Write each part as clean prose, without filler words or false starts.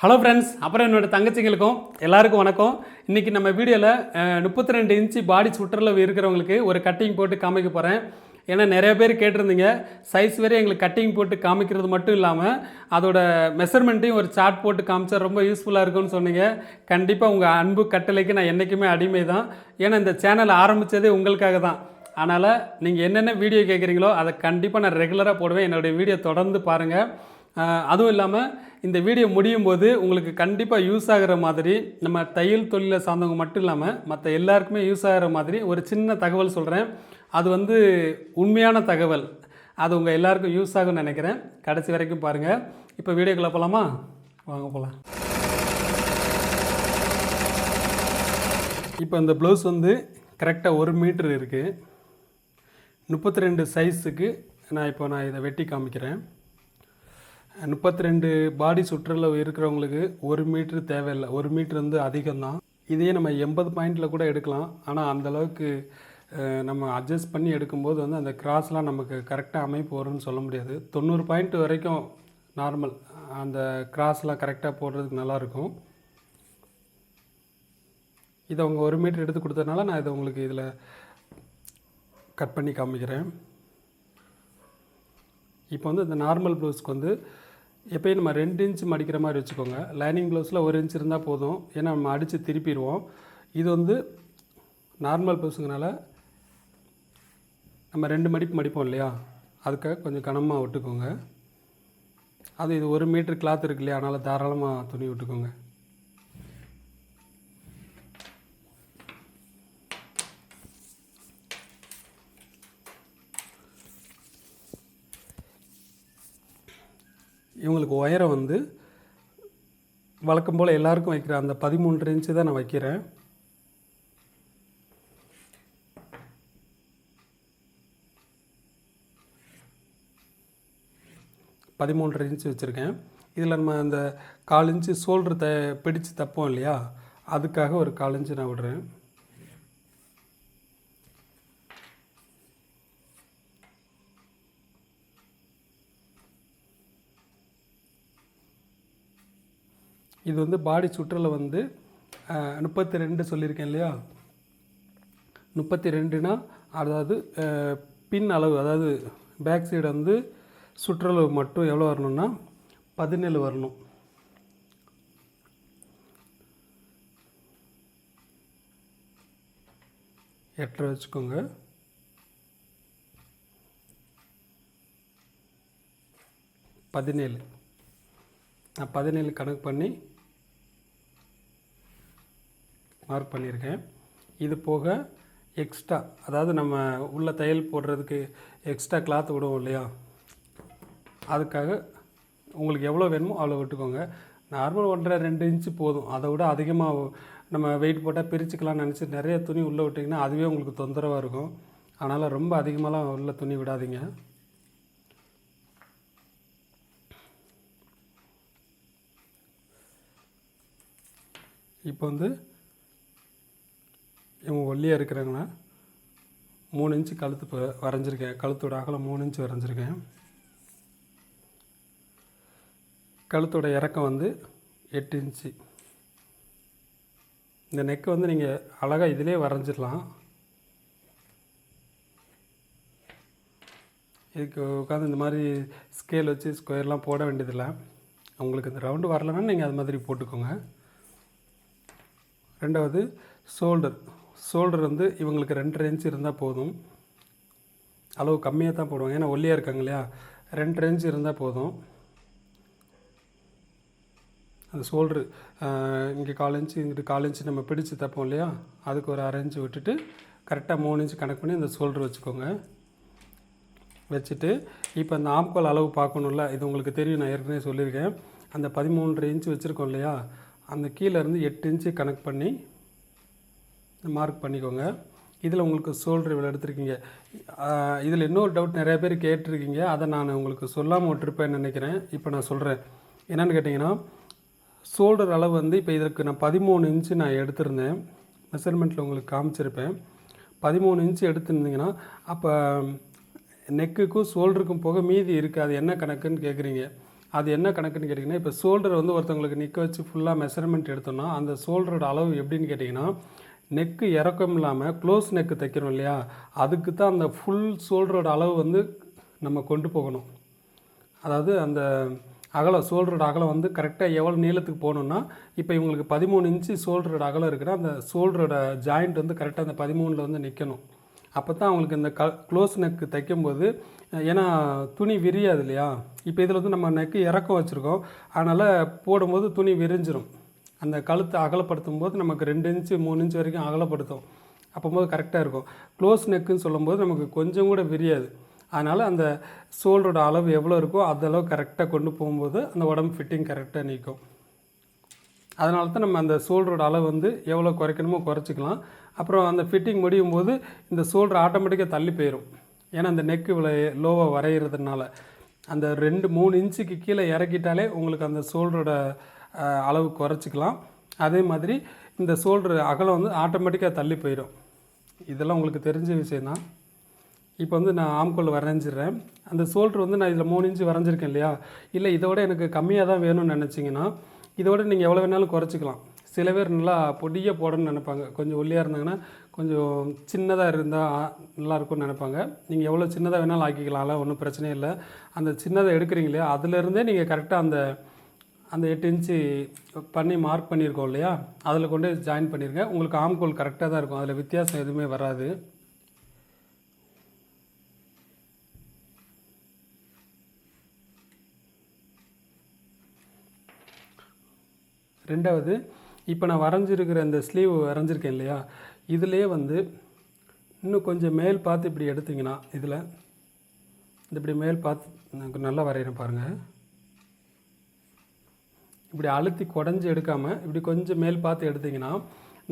Hello friends, அப்புறம் என்னோட தங்கச்சிங்களுக்கும் எல்லாருக்கும் வணக்கம். இன்றைக்கி நம்ம வீடியோவில் 32 இன்ச்சு பாடி சுற்றளவு இருக்கிறவங்களுக்கு ஒரு கட்டிங் போட்டு காமிக்க போகிறேன். ஏன்னா நிறைய பேர் கேட்டிருந்தீங்க, சைஸ் வரை எங்களுக்கு கட்டிங் போட்டு காமிக்கிறது மட்டும் இல்லாமல் அதோட மெஷர்மெண்ட்டையும் ஒரு சார்ட் போட்டு காமிச்சா ரொம்ப யூஸ்ஃபுல்லாக இருக்கும்னு சொன்னீங்க. கண்டிப்பாக உங்கள் அன்பு கட்டளைக்கு நான் என்றைக்குமே அடிமை தான். ஏன்னா இந்த சேனல் ஆரம்பித்ததே உங்களுக்காக தான். அதனால் நீங்கள் என்னென்ன வீடியோ கேட்குறீங்களோ அதை கண்டிப்பாக நான் ரெகுலராக போடுவேன். என்னுடைய வீடியோ தொடர்ந்து பாருங்கள். அதுவும் இல்லாமல் இந்த வீடியோ முடியும் போது உங்களுக்கு கண்டிப்பாக யூஸ் ஆகிற மாதிரி, நம்ம தையல் தொழிலை சார்ந்தவங்க மட்டும் இல்லாமல் மற்ற எல்லாருக்குமே யூஸ் ஆகிற மாதிரி ஒரு சின்ன தகவல் சொல்கிறேன். அது உண்மையான தகவல். அது உங்கள் எல்லாருக்கும் யூஸ் ஆகும்னு நினைக்கிறேன். கடைசி வரைக்கும் பாருங்கள். இப்போ வீடியோக்குள்ளே போகலாமா? வாங்க போகலாம். இப்போ இந்த ப்ளவுஸ் கரெக்டாக 1 மீட்ரு இருக்குது. 32 சைஸுக்கு நான் இதை வெட்டி காமிக்கிறேன். 32 பாடி சுற்றளவு இருக்கிறவங்களுக்கு 1 மீட்ரு தேவையில்லை. 1 மீட்ரு அதிகம்தான். இதையே நம்ம 80 பாயிண்டில் கூட எடுக்கலாம். ஆனால் அந்தளவுக்கு நம்ம அட்ஜஸ்ட் பண்ணி எடுக்கும்போது அந்த கிராஸ்லாம் நமக்கு கரெக்டாக அமைப்பு வரும்னு சொல்ல முடியாது. 90 பாயிண்ட் வரைக்கும் நார்மல். அந்த கிராஸ்லாம் கரெக்டாக போடுறதுக்கு நல்லாயிருக்கும். இதை அவங்க 1 மீட்ரு எடுத்து கொடுத்ததுனால நான் இதை உங்களுக்கு இதில் கட் பண்ணி காமிக்கிறேன். இப்போ இந்த நார்மல் ப்ளவுஸ்க்கு எப்போயும் நம்ம 2 இன்ச்சு மடிக்கிற மாதிரி வச்சுக்கோங்க. லைனிங் ப்ளவுஸில் 1 இன்ச் இருந்தால் போதும். ஏன்னா நம்ம அடித்து திருப்பிடுவோம். இது நார்மல் ப்ளவுஸுங்கனால நம்ம 2 மடிப்பு மடிப்போம் இல்லையா, அதுக்காக கொஞ்சம் கனமாக விட்டுக்கோங்க. இது 1 மீட்ரு கிளாத் இருக்கு இல்லையா, அதனால் தாராளமாக துணி விட்டுக்கோங்க. இவங்களுக்கு உயரம் வழக்கம் போல் எல்லாருக்கும் வைக்கிற அந்த 13 இன்ச்சு தான் நான் வைக்கிறேன். பதிமூன்றரை இன்ச்சு வச்சுருக்கேன். இதில் நம்ம அந்த 1/4 இன்ச்சு ஷோல்டர் பிடிச்சு தப்போம் இல்லையா, அதுக்காக ஒரு 1/4 இன்ச்சு நான் விடுறேன். இது பாடி சுற்றளவு 32 சொல்லியிருக்கேன் இல்லையா. 32னா அதாவது பின் அளவு, அதாவது பேக் சைடு சுற்றளவு மட்டும் எவ்வளோ வரணும்னா 17 வரணும். எட்டரை வச்சுக்கோங்க. நான் 17 கணக்கு பண்ணி மார்க் பண்ணியிருக்கேன். இது போக எக்ஸ்ட்ரா, அதாவது நம்ம உள்ள தையல் போடுறதுக்கு எக்ஸ்ட்ரா கிளாத் விடுவோம் இல்லையா, அதுக்காக உங்களுக்கு எவ்வளோ வேணுமோ அவ்வளோ விட்டுக்கோங்க. நார்மல் 1.5-2 இன்ச்சு போதும். அதை விட அதிகமாக நம்ம வெயிட் போட்டால் பிரிச்சுக்கலாம்னு நினச்சி நிறைய துணி உள்ளே விட்டிங்கன்னா அதுவே உங்களுக்கு தொந்தரவாக இருக்கும். அதனால் ரொம்ப அதிகமாகலாம் உள்ள துணி விடாதீங்க. இப்போ இவங்க ஒல்லியாக இருக்கிறாங்கன்னா 3 இன்ச்சு கழுத்து வரைஞ்சிருக்கேன். கழுத்தோட அகலம் 3 இன்ச்சு வரைஞ்சிருக்கேன். கழுத்தோட இறக்கம் 8 இன்ச்சு. இந்த நெக்கை நீங்கள் அழகாக இதிலே வரைஞ்சிடலாம். இதுக்கு உட்காந்து இந்த மாதிரி ஸ்கேல் வச்சு ஸ்கொயர்லாம் போட வேண்டியதில்லை. உங்களுக்கு இந்த ரவுண்டு வரலன்னா நீங்கள் அது மாதிரி போட்டுக்கோங்க. ரெண்டாவது ஷோல்டர் இவங்களுக்கு 2.5 இன்ச்சு இருந்தால் போதும். அளவு கம்மியாக தான் போடுவாங்க, ஏன்னா ஒல்லியாக இருக்காங்க இல்லையா. 2.5 இன்ச்சு இருந்தால் போதும். அந்த ஷோல்ட்ரு இங்கே 1/4 இன்ச்சு, இங்கிட்டு 1/4 இன்ச்சு நம்ம பிடிச்சி தப்போம் இல்லையா, அதுக்கு ஒரு 1/2 இன்ச்சு விட்டுட்டு கரெக்டாக 3 இன்ச்சு கணக்கு பண்ணி இந்த ஷோல்ட்ரு வச்சுக்கோங்க. வச்சுட்டு இப்போ அந்த ஆம்கோல் அளவு பார்க்கணும்ல, இது உங்களுக்கு தெரியும், நான் ஏற்கனவே சொல்லியிருக்கேன். அந்த 13.5 இன்ச்சு வச்சுருக்கோம் இல்லையா, அந்த கீழேருந்து 8 இன்ச்சு கணக்கு பண்ணி மார்க் பண்ணிக்கோங்க. இதில் உங்களுக்கு ஷோல்டர் இவ்வளோ எடுத்துருக்கீங்க. இதில் இன்னொரு டவுட் நிறைய பேர் கேட்டிருக்கீங்க, அதை நான் உங்களுக்கு சொல்லாமல் விட்டுருப்பேன்னு நினைக்கிறேன். இப்போ நான் சொல்கிறேன். என்னென்னு கேட்டிங்கன்னா, ஷோல்டர் அளவு இப்போ இதற்கு நான் 13 இன்ச்சு நான் எடுத்திருந்தேன். மெஷர்மெண்ட்டில் உங்களுக்கு காமிச்சிருப்பேன். 13 இன்ச்சு எடுத்துருந்தீங்கன்னா அப்போ நெக்குக்கும் ஷோல்டருக்கும் போக மீதி இருக்குது. அது என்ன கணக்குன்னு கேட்குறீங்க. அது என்ன கணக்குன்னு கேட்டிங்கன்னா, இப்போ ஷோல்டர் வந்து ஒருத்தவங்களுக்கு நிற்க வச்சு ஃபுல்லாக மெஷர்மெண்ட் எடுத்தோம்னா அந்த ஷோல்டரோட அளவு எப்படின்னு கேட்டிங்கன்னா, நெக்கு இறக்கம் இல்லாமல் க்ளோஸ் நெக்கு தைக்கிறோம் இல்லையா, அதுக்கு தான் அந்த ஃபுல் ஷோல்டரோட அளவு வந்து நம்ம கொண்டு போகணும். அதாவது அந்த அகலம் ஷோல்டரோட அகலம் வந்து கரெக்டாக எவ்வளோ நீளத்துக்கு போகணுன்னா, இப்போ இவங்களுக்கு 13 இன்ச்சு ஷோல்டரோட அகலம் இருக்குன்னா அந்த ஷோல்டரோட ஜாயிண்ட் வந்து கரெக்டாக அந்த 13ல் வந்து நிற்கணும். அப்போ தான் அவங்களுக்கு இந்த க்ளோஸ் நெக்கு தைக்கும்போது, ஏன்னா துணி விரியாது இல்லையா, இப்போ இதில் வந்து நம்ம நெக்கு இறக்கம் வச்சுருக்கோம், அதனால் போடும்போது துணி விரிஞ்சிடும். அந்த கழுத்தை அகலப்படுத்தும் போது நமக்கு 2 இன்ச்சு 3 இன்ச்சு வரைக்கும் அகலப்படுத்தும். அப்போது கரெக்டாக இருக்கும். க்ளோஸ் நெக்குன்னு சொல்லும்போது நமக்கு கொஞ்சம் கூட விரியாது. அதனால் அந்த ஷோல்டரோட அளவு எவ்வளோ இருக்கோ அதளவு கரெக்டாக கொண்டு போகும்போது அந்த உடம்பு ஃபிட்டிங் கரெக்டாக நிற்கும். அதனால தான் நம்ம அந்த ஷோல்டரோட அளவு வந்து எவ்வளோ குறைக்கணுமோ குறைச்சிக்கலாம். அப்புறம் அந்த ஃபிட்டிங் முடியும் போது இந்த ஷோல்டர் ஆட்டோமேட்டிக்காக தள்ளி போயிடும். ஏன்னா அந்த நெக்கு இவ்வளோ லோவாக வரைகிறதுனால அந்த 2-3 இன்ச்சுக்கு கீழே இறக்கிட்டாலே உங்களுக்கு அந்த ஷோல்டரோட அளவு குறைச்சிக்கலாம். அதே மாதிரி இந்த ஷோல்டர் அகலம் வந்து ஆட்டோமேட்டிக்காக தள்ளி போயிடும். இதெல்லாம் உங்களுக்கு தெரிஞ்ச விஷயந்தான். இப்போ வந்து நான் ஆம்கோல் வரைஞ்சிடுறேன். அந்த ஷோல்டர் வந்து நான் இதில் 3 இன்ச்சு வரைஞ்சிருக்கேன் இல்லையா, இல்லை இதோட எனக்கு கம்மியாக தான் வேணும்னு நினச்சிங்கன்னா இதோட நீங்கள் எவ்வளோ வேணாலும் குறைச்சிக்கலாம். சில பேர் நல்லா பொடியாக போடணும்னு நினைப்பாங்க. கொஞ்சம் ஒல்லியாக இருந்தாங்கன்னா கொஞ்சம் சின்னதாக இருந்தால் நல்லாயிருக்கும்னு நினைப்பாங்க. நீங்கள் எவ்வளோ சின்னதாக வேணாலும் ஆக்கிக்கலாம்ல, ஒன்றும் பிரச்சனையே இல்லை. அந்த சின்னதை எடுக்கிறீங்க இல்லையா, அதிலேருந்தே நீங்கள் கரெக்டாக அந்த 8 இன்ச்சு பண்ணி மார்க் பண்ணியிருக்கோம் இல்லையா, அதில் கொண்டு ஜாயின் பண்ணிடுங்க. உங்களுக்கு ஆம்கோல் கரெக்டாக தான் இருக்கும், அதில் வித்தியாசம் எதுவுமே வராது. ரெண்டாவது, இப்போ நான் வரைஞ்சிருக்கிற இந்த ஸ்லீவ் வரைஞ்சிருக்கேன் இல்லையா, இதிலே வந்து இன்னும் கொஞ்சம் மேல் பார்த்து இப்படி எடுத்திங்கன்னா, இதில் இப்படி மேல் பார்த்து நல்லா வரைகிறேன் பாருங்கள். இப்படி அழுத்தி குடஞ்சி எடுக்காமல் இப்படி கொஞ்சம் மேல் பார்த்து எடுத்திங்கன்னா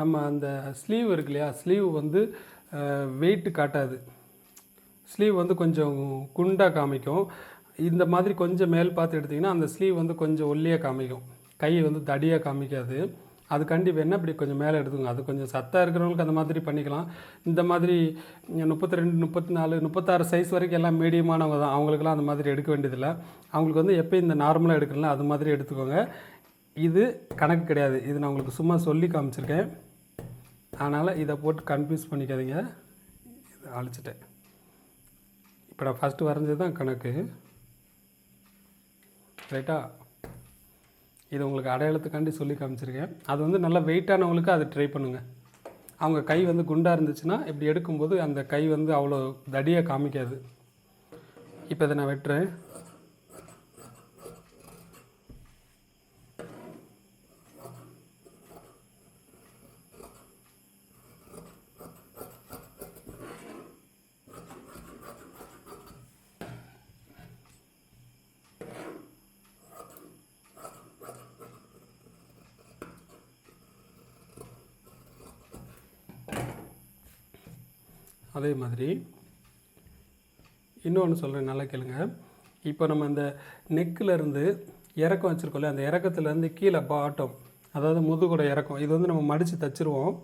நம்ம அந்த ஸ்லீவ் இருக்கு இல்லையா, ஸ்லீவ் வந்து வெயிட்டு காட்டாது. ஸ்லீவ் வந்து கொஞ்சம் குண்டாக காமிக்கும். இந்த மாதிரி கொஞ்சம் மேல் பார்த்து எடுத்திங்கன்னா அந்த ஸ்லீவ் வந்து கொஞ்சம் ஒல்லியாக காமிக்கும், கை வந்து தடியாக காமிக்காது. அதுக்காண்டி வேணால் இப்படி கொஞ்சம் மேலே எடுத்துக்கோங்க. அது கொஞ்சம் சத்தாக இருக்கிறவங்களுக்கு அந்த மாதிரி பண்ணிக்கலாம். இந்த மாதிரி 32, 34, 36 சைஸ் வரைக்கும் எல்லாம் மீடியமானவங்க தான், அவங்களுக்குலாம் அந்த மாதிரி எடுக்க வேண்டியதில்லை. அவங்களுக்கு வந்து எப்போ இந்த நார்மலாக எடுக்கலாம் அது மாதிரி எடுத்துக்கோங்க. இது கணக்கு கிடையாது, இது நான் உங்களுக்கு சும்மா சொல்லி காமிச்சிருக்கேன். அதனால் இதை போட்டு கன்ஃபியூஸ் பண்ணிக்காதீங்க. இதை அழிச்சிட்டேன். இப்போ நான் ஃபஸ்ட்டு வரைஞ்சது தான் கணக்கு, ரைட்டா? இது உங்களுக்கு அடையாளத்துக்காண்டி சொல்லி காமிச்சிருக்கேன். அது வந்து நல்லா வெயிட்டானவங்களுக்கு அது ட்ரை பண்ணுங்கள். அவங்க கை வந்து குண்டாக இருந்துச்சுன்னா இப்படி எடுக்கும்போது அந்த கை வந்து அவ்வளோ தடியாக காமிக்காது. இப்போ இதை நான் வெட்டுறேன். அதே மாதிரி இன்னொன்று சொல்கிறேன், நல்லா கேளுங்க. இப்போ நம்ம அந்த நெக்கிலேருந்து இறக்கம் வச்சுருக்கோம்ல, அந்த இறக்கத்துலேருந்து கீழே பாட்டம், அதாவது முதுகோட இறக்கம், இது வந்து நம்ம மடித்து தைச்சிருவோம்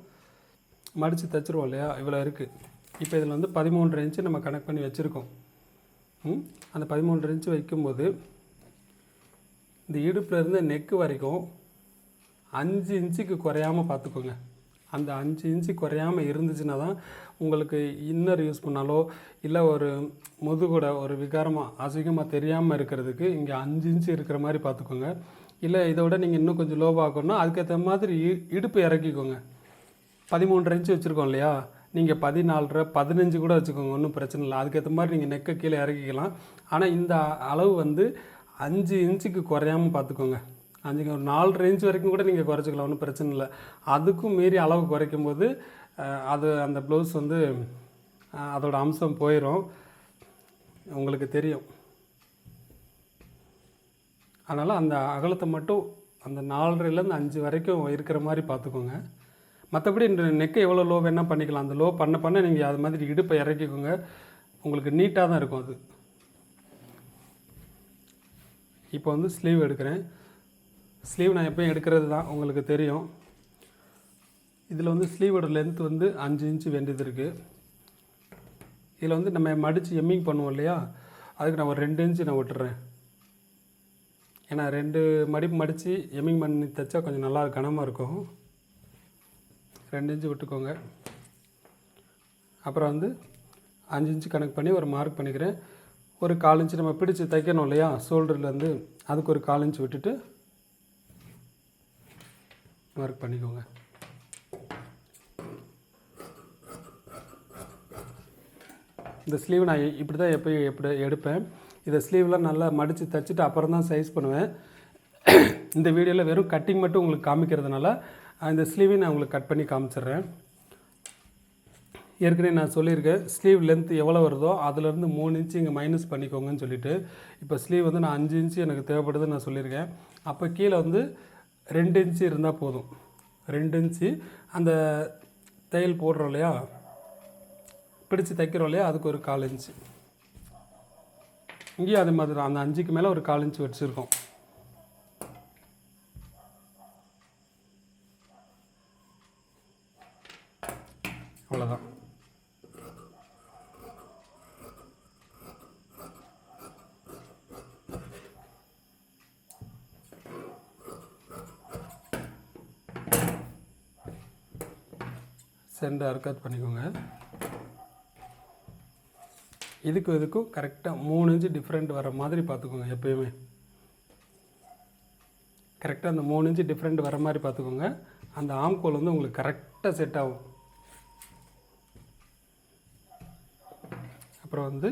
இல்லையா, இவ்வளோ இருக்குது. இப்போ இதில் வந்து 13 இன்ச்சு நம்ம கனெக்ட் பண்ணி வச்சுருக்கோம். அந்த 13 இன்ச்சு வைக்கும்போது இந்த இடுப்புலேருந்து நெக்கு வரைக்கும் 5 இன்ச்சுக்கு குறையாமல் பார்த்துக்கோங்க. அந்த 5 இன்ச்சு குறையாமல் இருந்துச்சுன்னா தான் உங்களுக்கு இன்னர் யூஸ் பண்ணாலோ இல்லை ஒரு முதுகோட ஒரு விகாரமாக அசிங்கமாக தெரியாமல் இருக்கிறதுக்கு இங்கே 5 இன்ச்சு இருக்கிற மாதிரி பார்த்துக்கோங்க. இல்லை இதை விட நீங்கள் இன்னும் கொஞ்சம் லோவாக்கணும்னா அதுக்கேற்ற மாதிரி இடுப்பு இறக்கிக்கோங்க. 13 இன்ச்சு வச்சுருக்கோம் இல்லையா, நீங்கள் 14, 15 கூட வச்சுக்கோங்க, ஒன்றும் பிரச்சனை இல்லை. அதுக்கேற்ற மாதிரி நீங்கள் நெக்கை கீழே இறக்கிக்கலாம். ஆனால் இந்த அளவு வந்து 5 இன்ச்சுக்கு குறையாமல் பார்த்துக்கோங்க. 5 ஒரு 4 இன்ச் வரைக்கும் கூட நீங்கள் குறைச்சிக்கலாம், ஒன்றும் பிரச்சனை இல்லை. அதுக்கும் மீறி அளவு குறைக்கும் போது அது அந்த ப்ளவுஸ் வந்து அதோட அம்சம் போயிடும், உங்களுக்கு தெரியும். அதனால் அந்த அகலத்தை மட்டும் அந்த 4லேருந்து 5 வரைக்கும் இருக்கிற மாதிரி பார்த்துக்கோங்க. மற்றபடி இந்த நெக்கை எவ்வளோ லோ வேணால் பண்ணிக்கலாம். அந்த லோ பண்ண நீங்கள் அது மாதிரி இடுப்பை இறக்கிக்கோங்க, உங்களுக்கு நீட்டாக தான் இருக்கும் அது. இப்போ வந்து ஸ்லீவ் எடுக்கிறேன். ஸ்லீவ் நான் எப்போயும் எடுக்கிறது தான், உங்களுக்கு தெரியும். இதில் வந்து ஸ்லீவோட லென்த் வந்து 5 இன்ச்சு வேண்டியது இருக்குது. இதில் வந்து நம்ம மடித்து எம்மிங் பண்ணுவோம் இல்லையா, அதுக்கு நான் ஒரு 2 இன்ச்சு நான் விட்டுறேன். ஏன்னா 2 மடிப்பு மடித்து எம்மிங் பண்ணி தைச்சா கொஞ்சம் நல்லா கனமாக இருக்கும். 2 இன்ச்சு விட்டுக்கோங்க. அப்புறம் வந்து 5 இன்ச்சு கணக்கு பண்ணி ஒரு மார்க் பண்ணிக்கிறேன். ஒரு 1/4 இன்ச்சு நம்ம பிடிச்சி தைக்கணும் இல்லையா, ஷோல்டர்லேருந்து, அதுக்கு ஒரு 1/4 இன்ச்சு விட்டுட்டு மார்க் பண்ணிக்கோங்க. இந்த ஸ்லீவ் நான் இப்படி தான் எப்படி எடுப்பேன். இதை ஸ்லீவ்லாம் நல்லா மடித்து தைச்சிட்டு அப்புறம் தான் சைஸ் பண்ணுவேன். இந்த வீடியோவில் வெறும் கட்டிங் மட்டும் உங்களுக்கு காமிக்கிறதுனால இந்த ஸ்லீவையும் நான் உங்களுக்கு கட் பண்ணி காமிச்சிட்றேன். ஏற்கனவே நான் சொல்லியிருக்கேன், ஸ்லீவ் லென்த் எவ்வளோ வருதோ அதிலேருந்து 3 இன்ச்சு இங்கே மைனஸ் பண்ணிக்கோங்கன்னு சொல்லிவிட்டு. இப்போ ஸ்லீவ் வந்து நான் 5 இன்ச்சு எனக்கு தேவைப்படுதுன்னு நான் சொல்லியிருக்கேன். அப்போ கீழே வந்து 2 இன்ச்சு இருந்தால் போதும். 2 இன்ச்சு அந்த தையல் போடுறோம் இல்லையா, பிடிச்சி தைக்கிறோம் இல்லையா, அதுக்கு ஒரு 1/4 இன்ச்சு. இங்கேயும் அதே மாதிரி தான், அந்த 5க்கு மேலே ஒரு 1/4 இன்ச்சு வச்சுருக்கோம். அவ்வளோதான். சென்டர் அர்க்கத் பண்ணிக்கோங்க. இதுக்கும் கரெக்டாக 3 இன்ச்சு டிஃப்ரெண்ட் வர மாதிரி பார்த்துக்கோங்க. எப்போயுமே கரெக்டாக அந்த 3 இன்ச்சு டிஃப்ரெண்ட் வர மாதிரி பார்த்துக்கோங்க. அந்த ஆம்கோல் வந்து உங்களுக்கு கரெக்டாக செட் ஆகும். அப்புறம் வந்து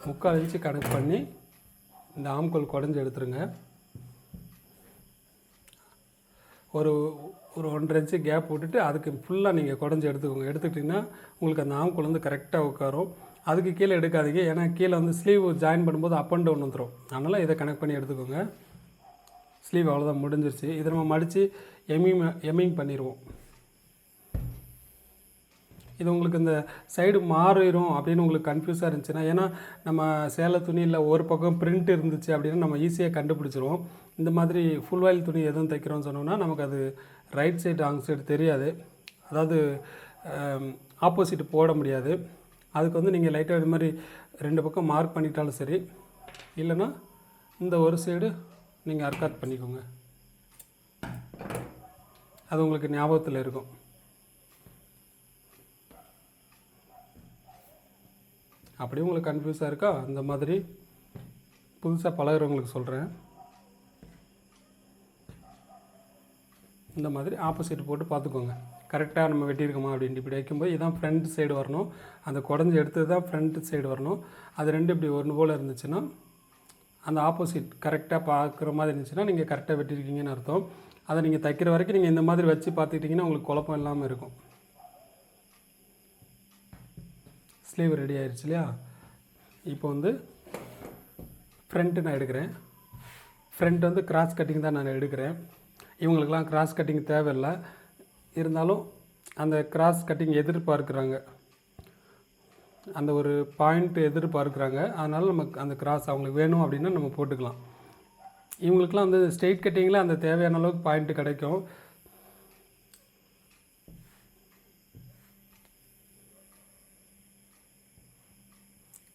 முக்கால் இன்ச்சு கணக்கு பண்ணி இந்த ஆம்கோல் குடஞ்சி எடுத்துருங்க. ஒரு 1.5 இன்ச்சு கேப் விட்டுட்டு அதுக்கு ஃபுல்லாக நீங்கள் குடஞ்சி எடுத்துக்கோங்க. எடுத்துக்கிட்டிங்கன்னா உங்களுக்கு அந்த ஆம்கோல் வந்து கரெக்டாக உட்காரும். அதுக்கு கீழே எடுக்காதீங்க, ஏன்னா கீழே வந்து ஸ்லீவ் ஜாயின் பண்ணும்போது அப் அண்ட் டவுன் வந்துடும். அதனால் இதை கனெக்ட் பண்ணி எடுத்துக்கோங்க. ஸ்லீவ் அவ்வளோதான், முடிஞ்சிருச்சு. இதை நம்ம மடித்து எம்மிங் பண்ணிடுவோம். இது உங்களுக்கு இந்த சைடு மாறிடும் அப்படின்னு உங்களுக்கு கன்ஃபியூஸாக இருந்துச்சுன்னா, ஏன்னா நம்ம சேலை துணியில் ஒரு பக்கம் பிரிண்ட் இருந்துச்சு அப்படின்னா நம்ம ஈஸியாக கண்டுபிடிச்சிருவோம். இந்த மாதிரி ஃபுல் வாயில் துணி எதுவும் தைக்கிறோன்னு சொன்னோம்னா நமக்கு அது ரைட் சைடு ராங் சைடு தெரியாது, அதாவது ஆப்போசிட் போட முடியாது. அதுக்கு வந்து நீங்கள் லைட்டாக இது மாதிரி 2 பக்கம் மார்க் பண்ணிட்டாலும் சரி, இல்லைன்னா இந்த ஒரு சைடு நீங்கள் அர்க்காத் பண்ணிக்கோங்க. அது உங்களுக்கு ஞாபகத்தில் இருக்கும். அப்படியே உங்களுக்கு கன்ஃபியூஸாக இருக்கா, அந்த மாதிரி புதுசாக பழகிறவங்களுக்கு சொல்கிறேன். இந்த மாதிரி ஆப்போசிட் போட்டு பார்த்துக்கோங்க, கரெக்டாக நம்ம வெட்டியிருக்கோமா அப்படின்ட்டு. இப்படி வைக்கும்போது இதுதான் ஃப்ரண்ட் சைடு வரணும், அந்த குடஞ்சி எடுத்தது தான் ஃப்ரண்ட் சைடு வரணும். அது 2 இப்படி ஒன்று போல் இருந்துச்சுன்னா அந்த ஆப்போசிட் கரெக்டாக பார்க்குற மாதிரி இருந்துச்சுன்னா நீங்கள் கரெக்டாக வெட்டியிருக்கீங்கன்னு அர்த்தம். அதை நீங்கள் தைக்கிற வரைக்கும் நீங்கள் இந்த மாதிரி வச்சு பார்த்துக்கிட்டிங்கன்னா உங்களுக்கு குழப்பம் இல்லாமல் இருக்கும். ஸ்லீவ் ரெடி ஆயிடுச்சு இல்லையா. இப்போ வந்து ஃப்ரண்ட்டு நான் எடுக்கிறேன். ஃப்ரண்ட் வந்து கிராஸ் கட்டிங் தான் நான் எடுக்கிறேன். இவங்களுக்கெல்லாம் கிராஸ் கட்டிங் தேவையில்லை, இருந்தாலும் அந்த கிராஸ் கட்டிங் எதிர்பார்க்குறாங்க, அந்த ஒரு பாயிண்ட் எதிர்பார்க்குறாங்க. அதனால் நமக்கு அந்த கிராஸ் அவங்களுக்கு வேணும் அப்படின்னா நம்ம போட்டுக்கலாம். இவங்களுக்கெல்லாம் வந்து ஸ்ட்ரெயிட் கட்டிங்கில் அந்த தேவையான அளவுக்கு பாயிண்ட்டு கிடைக்கும்.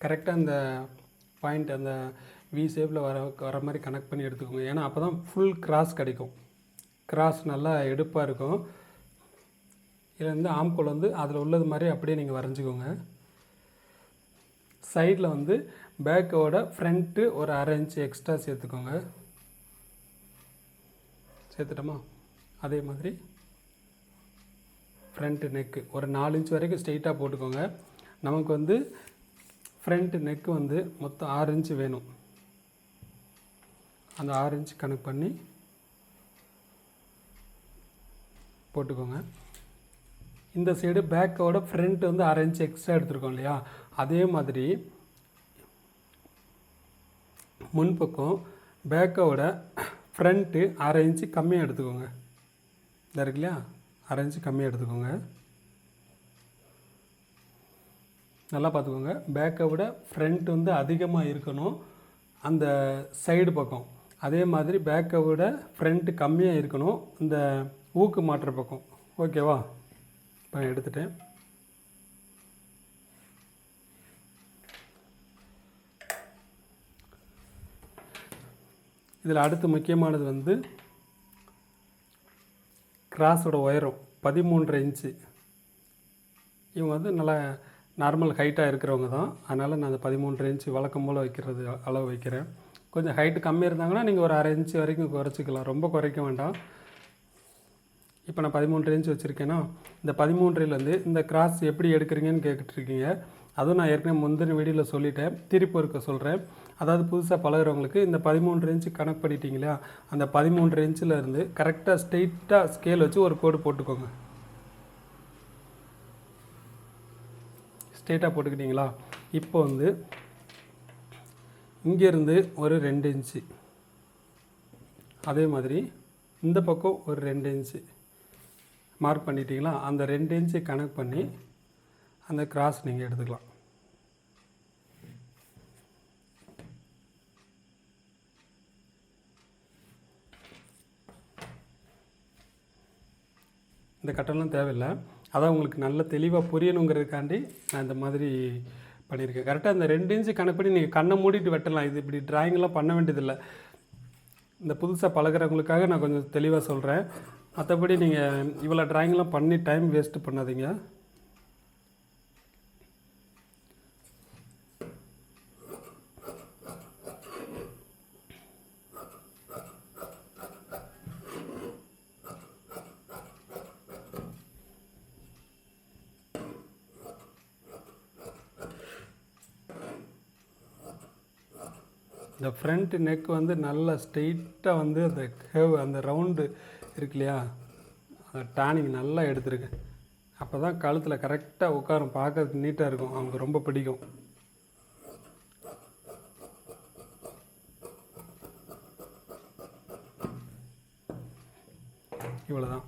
கரெக்டாக அந்த பாயிண்ட் அந்த வி ஷேப்பில் வர மாதிரி கனெக்ட் பண்ணி எடுத்துக்கோங்க. ஏன்னா அப்போ தான் ஃபுல் கிராஸ் கிடைக்கும். கிராஸ் நல்லா எடுப்பாக இருக்கும். இதில் வந்து ஆம்கோல் வந்து அதில் உள்ளது மாதிரி அப்படியே நீங்கள் வரைஞ்சிக்கோங்க. சைடில் வந்து பேக்கோட ஃப்ரண்ட்டு ஒரு 1/2 இன்ச்சு எக்ஸ்ட்ரா சேர்த்துக்கோங்க. சேர்த்துட்டோமா, அதே மாதிரி ஃப்ரண்ட்டு நெக்கு ஒரு 4 இன்ச் வரைக்கும் ஸ்ட்ரெயிட்டாக போட்டுக்கோங்க. நமக்கு வந்து ஃப்ரண்ட் நெக்கு வந்து மொத்தம் 6 இன்ச்சு வேணும். அந்த 6 இன்ச்சு கணக்கு பண்ணி போட்டுக்கோங்க. இந்த சைடு பேக்கோட ஃப்ரண்ட் வந்து 1/2 இன்ச்சு எக்ஸ்ட்ரா எடுத்துருக்கோம் இல்லையா, அதே மாதிரி முன்பக்கம் பேக்கோட ஃப்ரண்ட்டு 1/2 இன்ச்சு கம்மியாக எடுத்துக்கோங்க. இதாக இருக்கு இல்லையா, 1/2 இன்ச்சு கம்மியாக எடுத்துக்கோங்க. நல்லா பார்த்துக்கோங்க, பேக்கை விட ஃப்ரண்ட் வந்து அதிகமாக இருக்கணும் அந்த சைடு பக்கம். அதே மாதிரி பேக்கை விட ஃப்ரண்ட்டு கம்மியாக இருக்கணும் இந்த ஊக்கு மாட்டுற பக்கம். ஓகேவா, இப்போ எடுத்துட்டேன். இதில் அடுத்து முக்கியமானது வந்து கிராஸோட உயரம் 13.5 இன்ச்சு. இவங்க வந்து நல்லா நார்மல் ஹைட்டாக இருக்கிறவங்க தான், அதனால் நான் அந்த 13.5 இன்ச்சு வழக்கம் போல் வைக்கிறது அளவு வைக்கிறேன். கொஞ்சம் ஹைட்டு கம்மியாக இருந்தாங்கன்னா நீங்கள் ஒரு 1/2 இன்ச்சு வரைக்கும் குறைச்சிக்கலாம், ரொம்ப குறைக்க வேண்டாம். இப்போ நான் 13.5 இன்ச்சு வச்சுருக்கேன்னா இந்த 13.5லேருந்து இந்த கிராஸ் எப்படி எடுக்கிறீங்கன்னு கேட்டுட்ருக்கீங்க. அதுவும் நான் ஏற்கனவே முந்தின வீடியோவில் சொல்லிட்டேன், திருப்பி இருக்க சொல்கிறேன். அதாவது புதுசாக பழகிறவங்களுக்கு இந்த 13 இன்ச்சு கணக்கு பண்ணிட்டீங்களா, அந்த 13 இன்ச்சிலேருந்து கரெக்டாக ஸ்ட்ரெயிட்டாக ஸ்கேல் வச்சு ஒரு கோடு போட்டுக்கோங்க. ஸ்ட்ரெயிட்டாக போட்டுக்கிட்டிங்களா, இப்போ வந்து இங்கேருந்து ஒரு 2 இன்ச்சு, அதே மாதிரி இந்த பக்கம் ஒரு 2 இன்ச்சு மார்க் பண்ணிட்டீங்களா, அந்த 2 இன்ச்சு கணக்கு பண்ணி அந்த கிராஸ் நீங்கள் எடுத்துக்கலாம். இந்த கட்டெல்லாம் தேவையில்லை, அதான் உங்களுக்கு நல்ல தெளிவாக புரியணுங்கிறதுக்காண்டி நான் இந்த மாதிரி பண்ணியிருக்கேன். கரெக்டாக அந்த 2 இன்ச்சு கணக்கு பண்ணி நீங்கள் கண்ணை மூடிட்டு வெட்டலாம். இது இப்படி ட்ராயிங்லாம் பண்ண வேண்டியதில்லை. இந்த புதுசாக பழகிறவங்களுக்காக நான் கொஞ்சம் தெளிவாக சொல்கிறேன். மற்றபடி நீங்கள் இவ்வளோ ட்ராயிங்லாம் பண்ணி டைம் வேஸ்ட்டு பண்ணாதீங்க. இந்த ஃப்ரண்ட் நெக் வந்து நல்லா ஸ்ட்ரெயிட்டாக வந்து அந்த கேவ் அந்த ரவுண்டு இருக்கு இல்லையா, அந்த டேனிங் நல்லா எடுத்துருக்கு. அப்போ தான் கழுத்தில் கரெக்டாக உட்காரும், பார்க்கறதுக்கு நீட்டாக இருக்கும், அவங்க ரொம்ப பிடிக்கும். இவ்வளோதான்.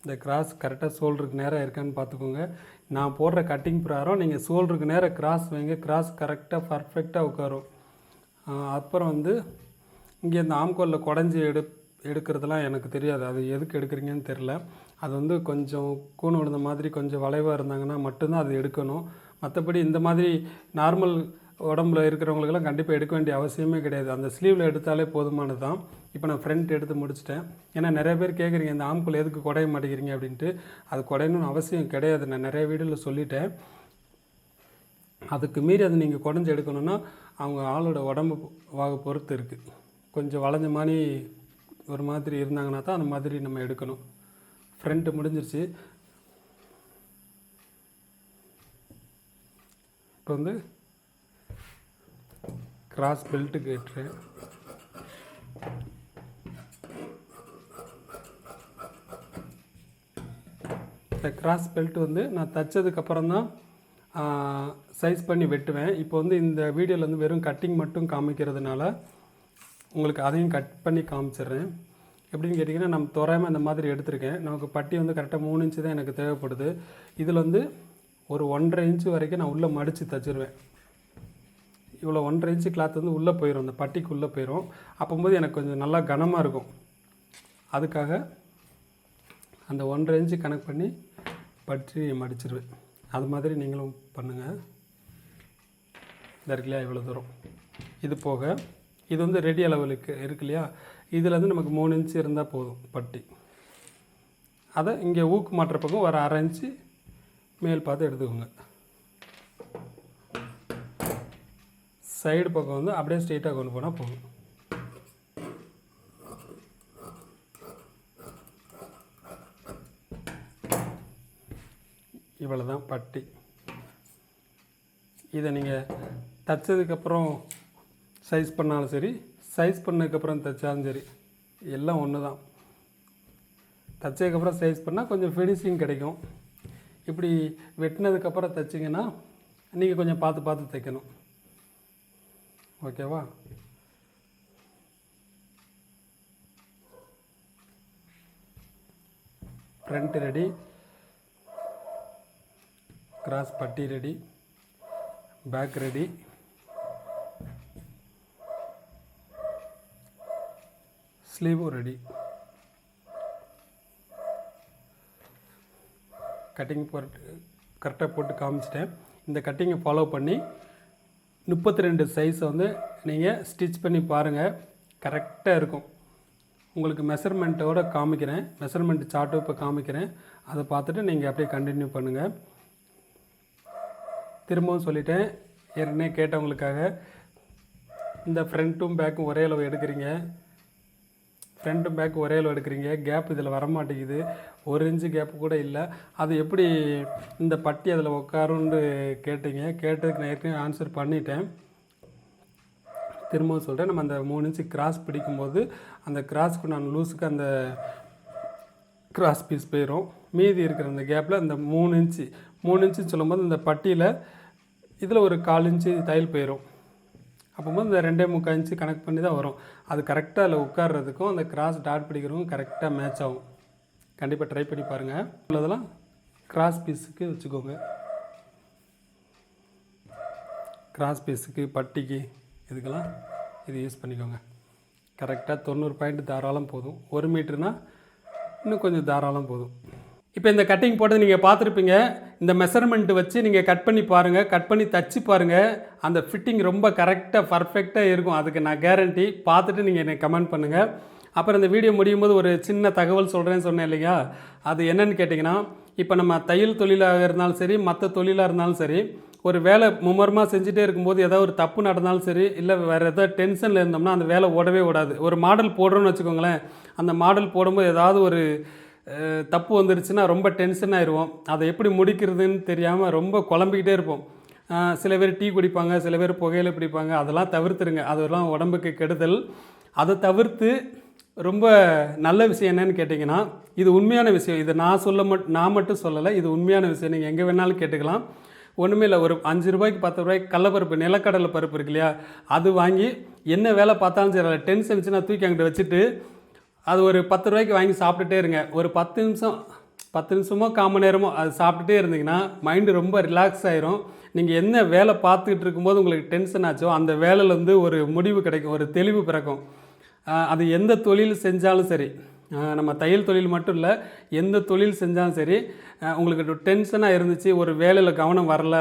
இந்த கிராஸ் கரெக்டாக ஷோல்டருக்கு நேராக இருக்கான்னு பார்த்துக்கோங்க. நான் போடுற கட்டிங் பிரகாரம் நீங்கள் ஷோல்டருக்கு நேராக கிராஸ் வைங்க, கிராஸ் கரெக்டாக பர்ஃபெக்டாக உட்காரும். அப்புறம் வந்து இங்கே இந்த ஆம்கோலில் குடஞ்சி எடுக்கிறதுலாம் எனக்கு தெரியாது, அது எதுக்கு எடுக்கிறீங்கன்னு தெரில. அது வந்து கொஞ்சம் கூணு விழுந்த மாதிரி கொஞ்சம் வளைவாக இருந்தாங்கன்னா மட்டும்தான் அது எடுக்கணும். மற்றபடி இந்த மாதிரி நார்மல் உடம்புல இருக்கிறவங்களுக்கெல்லாம் கண்டிப்பாக எடுக்க வேண்டிய அவசியமே கிடையாது, அந்த ஸ்லீவில் எடுத்தாலே போதுமானது தான். இப்போ நான் ஃப்ரண்ட் எடுத்து முடிச்சிட்டேன். ஏன்னா நிறைய பேர் கேட்குறீங்க இந்த ஆம்குள் எதுக்கு குடைய மாட்டேங்கிறீங்க அப்படின்ட்டு. அது குடையணும்னு அவசியம் கிடையாது, நான் நிறைய வீடியோவில் சொல்லிட்டேன். அதுக்கு மீறி அதை நீங்கள் குடஞ்சி எடுக்கணுன்னா அவங்க ஆளோட உடம்பு பொறுத்து இருக்குது. கொஞ்சம் வளைஞ்ச மாதிரி ஒரு மாதிரி இருந்தாங்கன்னா தான் அந்த மாதிரி நம்ம எடுக்கணும். ஃப்ரண்ட்டு முடிஞ்சிருச்சு. இப்போ வந்து கிராஸ் பெல்ட்டு கேட்டுறேன். இந்த கிராஸ் பெல்ட் வந்து நான் தைச்சதுக்கப்புறம் தான் சைஸ் பண்ணி வெட்டுவேன். இப்போ வந்து இந்த வீடியோவில் வந்து வெறும் கட்டிங் மட்டும் காமிக்கிறதுனால உங்களுக்கு அதையும் கட் பண்ணி காமிச்சிடுறேன். எப்படின்னு கேட்டிங்கன்னா, நம்ம தோராயமாக இந்த மாதிரி எடுத்திருக்கேன். நமக்கு பட்டி வந்து கரெக்டாக 3 இன்ச்சு தான் எனக்கு தேவைப்படுது. இதில் வந்து ஒரு 1.5 இன்ச்சு வரைக்கும் நான் உள்ளே மடித்து தைச்சிருவேன். இவ்வளோ 1.5 இன்ச்சு கிளாத் வந்து உள்ளே போயிடும், அந்த பட்டிக்கு உள்ளே போயிடும். அப்போது எனக்கு கொஞ்சம் நல்லா கனமாக இருக்கும். அதுக்காக அந்த 1.5 இன்ச்சு கணக்கு பண்ணி பட்டி மடிச்சிருவேன். அது மாதிரி நீங்களும் பண்ணுங்கள். இந்த இருக்கு இல்லையா, இவ்வளோ தூரம். இது போக இது வந்து ரெடி அளவுக்கு இருக்கு இல்லையா, இதில் வந்து நமக்கு 3 இன்ச்சு இருந்தால் போதும் பட்டி. அதை இங்கே ஊக்கு மாட்டுற பக்கம் ஒரு 1/2 இன்ச்சு மேல் பார்த்து எடுத்துக்கோங்க. சைடு பக்கம் வந்து அப்படியே ஸ்ட்ரெயிட்டாக கொண்டு போனால் போதும். இவ்வளோ தான் பட்டி. இதை நீங்கள் தைச்சதுக்கப்புறம் சைஸ் பண்ணாலும் சரி, சைஸ் பண்ணதுக்கப்புறம் தைச்சாலும் சரி, எல்லாம் ஒன்று தான். தைச்சதுக்கப்புறம் சைஸ் பண்ணால் கொஞ்சம் ஃபினிஷிங் கிடைக்கும். இப்படி வெட்டினதுக்கப்புறம் தைச்சிங்கன்னா நீங்கள் கொஞ்சம் பார்த்து பார்த்து தைக்கணும். ஓகேவா? ஃப்ரண்ட் ரெடி, கிராஸ் பட்டி ரெடி, பேக் ரெடி. ஸ்லீவும் ரெடி. கட்டிங் போட்டு கரெக்டாக போட்டு காமிச்சிட்டேன். இந்த கட்டிங்கை ஃபாலோ பண்ணி 32 சைஸை வந்து நீங்கள் ஸ்டிச் பண்ணி பாருங்கள், கரெக்டாக இருக்கும். உங்களுக்கு மெஷர்மெண்ட்டோடு காமிக்கிறேன், மெஷர்மெண்ட் சார்ட்டும் இப்போ காமிக்கிறேன். அதை பார்த்துட்டு நீங்கள் அப்படியே கண்டினியூ பண்ணுங்கள். திரும்பவும் சொல்லிட்டேன், ஏற்கனவே கேட்டவங்களுக்காக. இந்த ஃப்ரண்ட்டும் பேக்கும் ஒரே அளவு எடுக்கிறீங்க, ஃப்ரண்ட்டும் பேக் ஒரே அளவு எடுக்கிறீங்க. கேப் இதில் வரமாட்டேங்குது, 1 இன்ச்சு கேப்பு கூட இல்லை. அது எப்படி இந்த பட்டி அதில் உட்காருன்னு கேட்டீங்க. கேட்டதுக்கு நான் ஏற்கனவே ஆன்சர் பண்ணிட்டேன். திரும்பவும் சொல்கிறேன், நம்ம அந்த 3 இன்ச்சு கிராஸ் பிடிக்கும்போது அந்த கிராஸ்க்கு நான் லூஸுக்கு அந்த கிராஸ் பீஸ் போயிடும். மீதி இருக்கிற அந்த கேப்பில் இந்த 3 இன்ச்சு சொல்லும்போது இந்த பட்டியில் இதில் ஒரு 1/4 இன்ச்சு தையல் போயிடும். அப்போது இந்த 2.75 இன்ச்சு கனெக்ட் பண்ணி தான் வரும். அது கரெக்டாக அதில் உட்கார்றதுக்கும் அந்த கிராஸ் டாட் பிடிக்கிறதுக்கும் கரெக்டாக மேட்ச் ஆகும். கண்டிப்பாக ட்ரை பண்ணி பாருங்கள். உள்ளதெல்லாம் கிராஸ் பீஸுக்கு வச்சுக்கோங்க, கிராஸ் பீஸுக்கு பட்டிக்கு இதுக்கெல்லாம் இது யூஸ் பண்ணிக்கோங்க. கரெக்டாக 90 பாயிண்ட் தாராளம் போதும். 1 மீட்டர்னால் இன்னும் கொஞ்சம் தாராளம் போதும். இப்போ இந்த கட்டிங் போட்டது நீங்கள் பார்த்துருப்பீங்க. இந்த மெஷர்மெண்ட்டு வச்சு நீங்கள் கட் பண்ணி பாருங்கள், கட் பண்ணி தச்சு பாருங்கள். அந்த ஃபிட்டிங் ரொம்ப கரெக்டாக பர்ஃபெக்டாக இருக்கும், அதுக்கு நான் கேரண்டி. பார்த்துட்டு நீங்கள் எனக்கு கமெண்ட் பண்ணுங்கள். அப்புறம் இந்த வீடியோ முடியும் போது ஒரு சின்ன தகவல் சொல்கிறேன்னு சொன்னேன் இல்லையா, அது என்னென்னு கேட்டிங்கன்னா, இப்போ நம்ம தையல் தொழிலாக இருந்தாலும் சரி, மற்ற தொழிலாக இருந்தாலும் சரி, ஒரு வேலை மும்மரமாக செஞ்சுட்டே இருக்கும்போது ஏதாவது ஒரு தப்பு நடந்தாலும் சரி, இல்லை வேறு ஏதாவது டென்ஷனில் இருந்தோம்னா அந்த வேலை ஓடவே ஓடாது. ஒரு மாடல் போடுறோன்னு வச்சுக்கோங்களேன், அந்த மாடல் போடும்போது ஏதாவது ஒரு தப்பு வந்துருச்சுன்னா ரொம்ப டென்ஷன் ஆயிடுவோம். அதை எப்படி முடிக்கிறதுன்னு தெரியாமல் ரொம்ப குழம்பிக்கிட்டே இருப்போம். சில பேர் டீ குடிப்பாங்க, சில பேர் புகையில பிடிப்பாங்க. அதெல்லாம் தவிர்த்துருங்க, அதெல்லாம் உடம்புக்கு கெடுதல். அதை தவிர்த்து ரொம்ப நல்ல விஷயம் என்னன்னு கேட்டிங்கன்னா, இது உண்மையான விஷயம். இது நான் மட்டும் சொல்லலை, இது உண்மையான விஷயம். நீங்கள் எங்கே வேணாலும் கேட்டுக்கலாம். ஒன்றுமே இல்லை, ஒரு 5 ரூபாய்க்கு 10 ரூபாய்க்கு கடலப்பருப்பு, நிலக்கடலை பருப்பு இருக்கு இல்லையா, அது வாங்கி என்ன வேலை பார்த்தாலும் சரி, டென்ஷன் இருந்துச்சுன்னா தூக்கி அங்கிட்ட வச்சுட்டு அது ஒரு 10 ரூபாய்க்கு வாங்கி சாப்பிட்டுட்டே இருங்க. ஒரு 10 நிமிஷமோ 1/4 மணி நேரமோ அது சாப்பிட்டுட்டே இருந்தீங்கன்னா மைண்டு ரொம்ப ரிலாக்ஸ் ஆயிரும். நீங்கள் என்ன வேலை பார்த்துக்கிட்டு இருக்கும்போது உங்களுக்கு டென்ஷன் ஆச்சோ அந்த வேலையிலேருந்து ஒரு முடிவு கிடைக்கும், ஒரு தெளிவு பிறக்கும். அது எந்த தொழில் செஞ்சாலும் சரி, நம்ம தையல் தொழில் மட்டும் இல்லை, எந்த தொழில் செஞ்சாலும் சரி, உங்களுக்கு டென்ஷனாக இருந்துச்சு, ஒரு வேலையில் கவனம் வரல,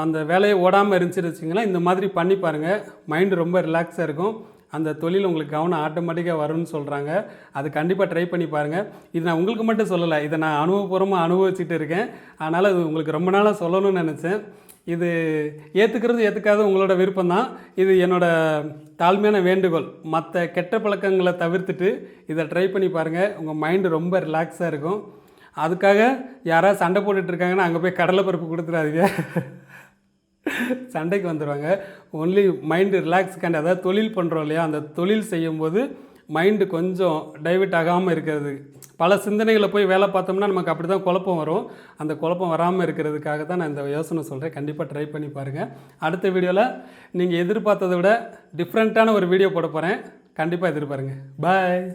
அந்த வேலையை ஓடாமல் இருந்துச்சுன்னு வச்சிங்கன்னா இந்த மாதிரி பண்ணி பாருங்கள். மைண்டு ரொம்ப ரிலாக்ஸாக இருக்கும். அந்த தொழில் உங்களுக்கு கவனம் ஆட்டோமேட்டிக்காக வரும்னு சொல்கிறாங்க. அது கண்டிப்பாக ட்ரை பண்ணி பாருங்கள். இது நான் உங்களுக்கு மட்டும் சொல்லலை, இதை நான் அனுபவபூர்வமாக அனுபவிச்சுட்டு இருக்கேன். அதனால் அது உங்களுக்கு ரொம்ப நாளாக சொல்லணும்னு நினச்சேன். இது ஏற்றுக்காத உங்களோட விருப்பம் தான். இது என்னோடய தாழ்மையான வேண்டுகோள். மற்ற கெட்ட பழக்கங்களை தவிர்த்துட்டு இதை ட்ரை பண்ணி பாருங்கள். உங்கள் மைண்டு ரொம்ப ரிலாக்ஸாக இருக்கும். அதுக்காக யாராவது சண்டை போட்டுட்ருக்காங்கன்னா அங்கே போய் கடலைப்பருப்பு கொடுத்துடாதீங்க, சண்டைக்கு வந்துடுவாங்க. ஒன்லி மைண்டு ரிலாக்ஸுக்காண்டி, அதாவது தொழில் பண்ணுறோம் இல்லையா, அந்த தொழில் செய்யும்போது மைண்டு கொஞ்சம் டைவர்ட் ஆகாமல் இருக்கிறது. பல சிந்தனைகளை போய் வேலை பார்த்தோம்னா நமக்கு அப்படி தான் குழப்பம் வரும். அந்த குழப்பம் வராமல் இருக்கிறதுக்காக தான் நான் இந்த யோசனை சொல்கிறேன். கண்டிப்பாக ட்ரை பண்ணி பாருங்கள். அடுத்த வீடியோவில் நீங்கள் எதிர்பார்த்ததை விட டிஃப்ரெண்ட்டான ஒரு வீடியோ போட போகிறேன். கண்டிப்பாக எதிர்பாருங்க. பாய்.